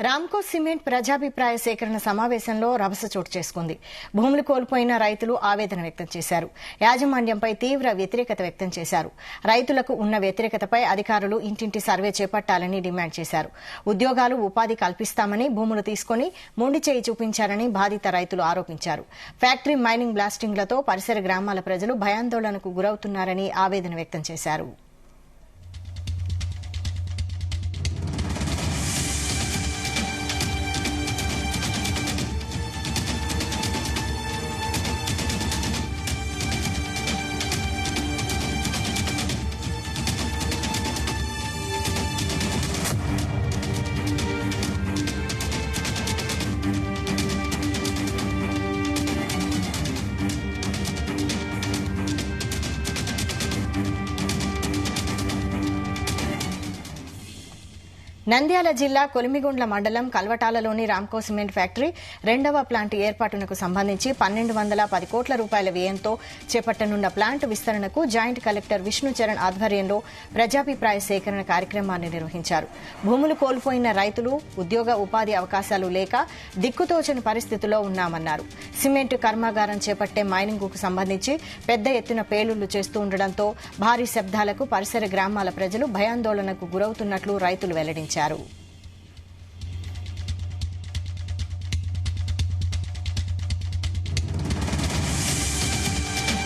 Ramco cement ప్రజాభిప్రాయ సేకరణ సమావేశంలో రభస చోటు చేసుకుంది. భూములు కోల్పోయిన రైతులు ఆవేదన వ్యక్తం చేశారు. యాజమాన్యంపై తీవ్ర వ్యతిరేకత వ్యక్తం చేశారు. రైతులకు ఉన్న వ్యతిరేకతపై అధికారులు ఇంటింటి సర్వే చేపట్టాలని డిమాండ్ చేశారు. ఉద్యోగాలు, ఉపాధి కల్పిస్తామని భూములు తీసుకుని మొండి చేయి చూపించారని బాధిత రైతులు ఆరోపించారు. ఫ్యాక్టరీ మైనింగ్ బ్లాస్టింగ్లతో పరిసర గ్రామాల ప్రజలు భయాందోళనకు గురవుతున్నారని ఆవేదన వ్యక్తం చేశారు. నంద్యాల జిల్లా కొలిమిగుండ్ల మండలం కల్వటాలలోని రామ్కో సిమెంట్ ఫ్యాక్టరీ రెండవ ప్లాంట్ ఏర్పాటునకు సంబంధించి 1210 కోట్ల రూపాయల వ్యయంతో చేపట్టనున్న ప్లాంట్ విస్తరణకు జాయింట్ కలెక్టర్ విష్ణుచరణ్ ఆధ్వర్యంలో ప్రజాభిప్రాయ సేకరణ కార్యక్రమాన్ని నిర్వహించారు. భూములు కోల్పోయిన రైతులు ఉద్యోగ, ఉపాధి అవకాశాలు లేక దిక్కుతోచని పరిస్థితిలో ఉన్నామన్నారు. సిమెంట్ కర్మాగారం చేపట్టే మైనింగ్కు సంబంధించి పెద్ద ఎత్తున పేలుళ్లు చేస్తూ ఉండడంతో భారీ శబ్దాలకు పరిసర గ్రామాల ప్రజలు భయాందోళనకు గురవుతున్నట్లు రైతులు వెల్లడించారు.